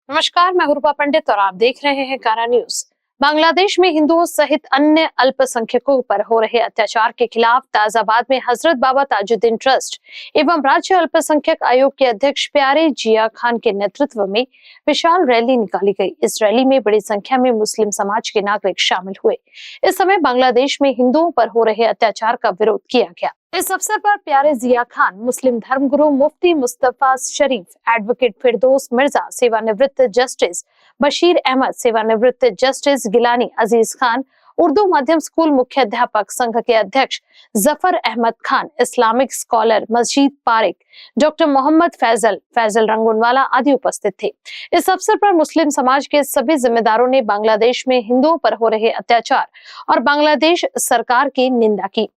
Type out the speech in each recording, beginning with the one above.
नमस्कार, मैं रूपा पंडित और आप देख रहे हैं कारा न्यूज। बांग्लादेश में हिंदुओं सहित अन्य अल्पसंख्यकों पर हो रहे अत्याचार के खिलाफ ताजाबाद में हजरत बाबा ताजुद्दीन ट्रस्ट एवं राज्य अल्पसंख्यक आयोग के अध्यक्ष प्यारे जिया खान के नेतृत्व में विशाल रैली निकाली गई। इस रैली में बड़ी संख्या में मुस्लिम समाज के नागरिक शामिल हुए। इस समय बांग्लादेश में हिंदुओं पर हो रहे अत्याचार का विरोध किया गया। इस अवसर पर प्यारे जिया खान, मुस्लिम धर्मगुरु मुफ्ती मुस्तफा शरीफ, एडवोकेट फिरदौस मिर्जा, सेवानिवृत्त जस्टिस बशीर अहमद, सेवानिवृत्त जस्टिस गिलानी अजीज खान, उर्दू माध्यम स्कूल मुख्याध्यापक संघ के अध्यक्ष जफर अहमद खान, इस्लामिक स्कॉलर मस्जिद पारिक, डॉक्टर मोहम्मद फैजल रंगूनवाला आदि उपस्थित थे। इस अवसर पर मुस्लिम समाज के सभी जिम्मेदारों ने बांग्लादेश में हिंदुओं पर हो रहे अत्याचार और बांग्लादेश सरकार की निंदा की।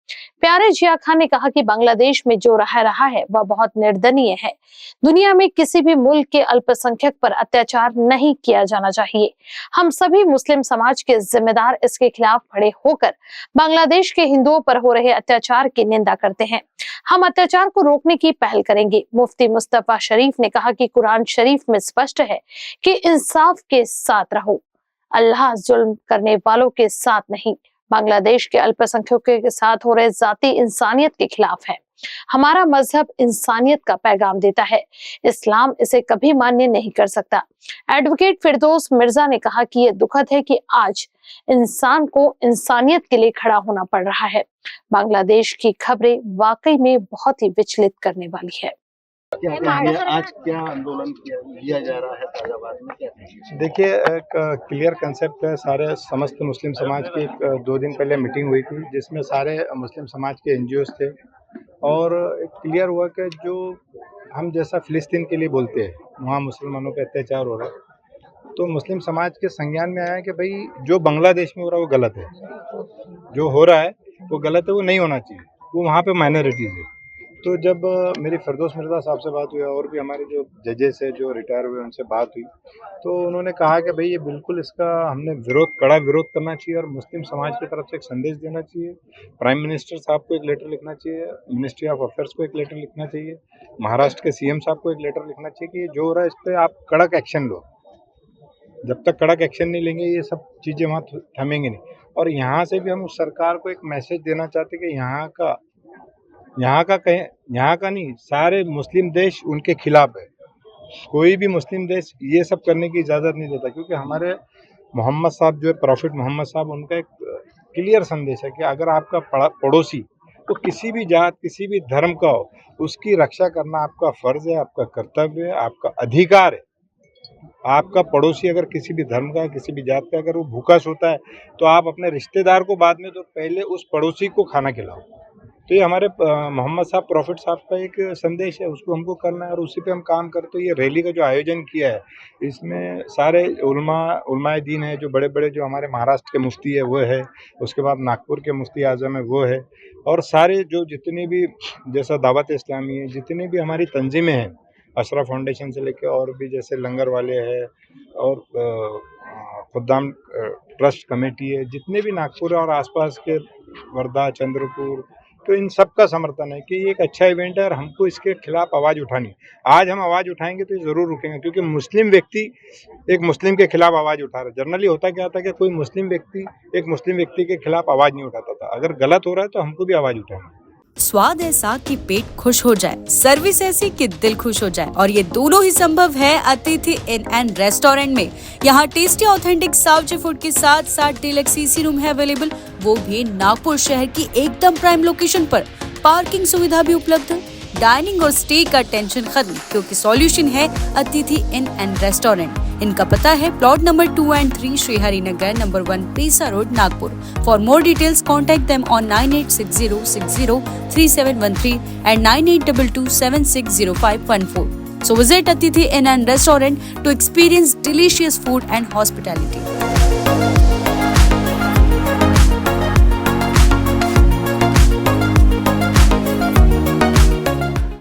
प्यारे जिया खान ने कहा कि बांग्लादेश में जो रहा है वह बहुत निर्दयनीय है। दुनिया में किसी भी मुल्क के अल्पसंख्यक पर अत्याचार नहीं किया जाना चाहिए। हम सभी मुस्लिम समाज के जिम्मेदार इसके खिलाफ खड़े होकर बांग्लादेश के हिंदुओं पर हो रहे अत्याचार की निंदा करते हैं। हम अत्याचार को रोकने की पहल करेंगे। मुफ्ती मुस्तफा शरीफ ने कहा कि कुरान शरीफ में स्पष्ट है कि इंसाफ के साथ रहो, अल्लाह जुल्म करने वालों के साथ नहीं। बांग्लादेश के अल्पसंख्यकों के साथ हो रहे जाति इंसानियत के खिलाफ है। हमारा मजहब इंसानियत का पैगाम देता है, इस्लाम इसे कभी मान्य नहीं कर सकता। एडवोकेट फिरदौस मिर्जा ने कहा कि यह दुखद है कि आज इंसान को इंसानियत के लिए खड़ा होना पड़ रहा है। बांग्लादेश की खबरें वाकई में बहुत ही विचलित करने वाली है। आज क्या आंदोलन किया जा रहा है ताजाबाद में, क्या? देखिए, एक क्लियर कंसेप्ट है। सारे समस्त मुस्लिम समाज की 2 दिन पहले मीटिंग हुई थी, जिसमें सारे मुस्लिम समाज के एनजीओस थे और क्लियर हुआ कि जो हम जैसा फिलिस्तीन के लिए बोलते हैं, वहाँ मुसलमानों पे अत्याचार हो रहा है, तो मुस्लिम समाज के संज्ञान में आया कि भाई जो बांग्लादेश में हो रहा है वो गलत है, जो हो रहा है वो गलत है, वो नहीं होना चाहिए, वो वहाँ पे माइनॉरिटीज़ है। तो जब मेरी फिरदौस मिर्जा साहब से बात हुई और भी हमारे जो जजेस है जो रिटायर हुए उनसे बात हुई, तो उन्होंने कहा कि भाई ये बिल्कुल इसका हमने कड़ा विरोध करना चाहिए और मुस्लिम समाज की तरफ से एक संदेश देना चाहिए। प्राइम मिनिस्टर साहब को एक लेटर लिखना चाहिए, मिनिस्ट्री ऑफ अफेयर्स को एक लेटर लिखना चाहिए, महाराष्ट्र के सीएम साहब को एक लेटर लिखना चाहिए कि जो हो रहा है इस पर आप कड़क एक्शन लो। जब तक कड़क एक्शन नहीं लेंगे ये सब चीज़ें वहाँ थमेंगे नहीं। और यहाँ से भी हम उस सरकार को एक मैसेज देना चाहते कि यहाँ का नहीं, सारे मुस्लिम देश उनके खिलाफ है। कोई भी मुस्लिम देश ये सब करने की इजाज़त नहीं देता, क्योंकि हमारे मोहम्मद साहब जो है, प्रॉफिट मोहम्मद साहब, उनका एक क्लियर संदेश है कि अगर आपका पड़ोसी वो किसी भी जात किसी भी धर्म का हो, उसकी रक्षा करना आपका फ़र्ज़ है, आपका कर्तव्य है, आपका अधिकार है। आपका पड़ोसी अगर किसी भी धर्म का, किसी भी जात का, अगर वो भूखा सोता है तो आप अपने रिश्तेदार को बाद में, तो पहले उस पड़ोसी को खाना खिलाओ। तो ये हमारे मोहम्मद साहब, प्रॉफिट साहब का एक संदेश है, उसको हमको करना है और उसी पे हम काम करते हैं। ये रैली का जो आयोजन किया है, इसमें सारे उलमाए दीन है, जो बड़े बड़े जो हमारे महाराष्ट्र के मुफ्ती है वो है, उसके बाद नागपुर के मुफ्ती आज़म है वो है, और सारे जो जितनी भी जैसा दावत इस्लामी है, जितनी भी हमारी तंजीमें हैं, अशरा फाउंडेशन से लेकर और भी जैसे लंगर वाले हैं और खुद्दाम ट्रस्ट कमेटी है, जितने भी नागपुर और आसपास के वर्धा, चंद्रपुर, तो इन सब का समर्थन है कि ये एक अच्छा इवेंट है और हमको इसके खिलाफ आवाज़ उठानी है। आज हम आवाज़ उठाएंगे तो ये ज़रूर रुकेंगे, क्योंकि मुस्लिम व्यक्ति एक मुस्लिम के खिलाफ आवाज़ उठा रहा है। जनरली होता क्या था कि कोई मुस्लिम व्यक्ति एक मुस्लिम व्यक्ति के खिलाफ आवाज़ नहीं उठाता था। अगर गलत हो रहा है तो हमको भी आवाज़ उठानी। स्वाद ऐसा कि पेट खुश हो जाए, सर्विस ऐसी कि दिल खुश हो जाए, और ये दोनों ही संभव है अतिथि इन एंड रेस्टोरेंट में। यहाँ टेस्टी ऑथेंटिक साउथ फूड के साथ साथ डीलक्स एसी रूम है अवेलेबल, वो भी नागपुर शहर की एकदम प्राइम लोकेशन पर। पार्किंग सुविधा भी उपलब्ध है। डाइनिंग और स्टे का टेंशन खत्म, क्योंकि सॉल्यूशन है अतिथि इन एंड रेस्टोरेंट। इनका पता है plot number 2 and 3 Shrihari Nagar, number 1 Pesa road, Nagpur. For more details contact them on 9860603713 and 9822760514. So visit Atithi Inn and Restaurant to experience delicious food and hospitality.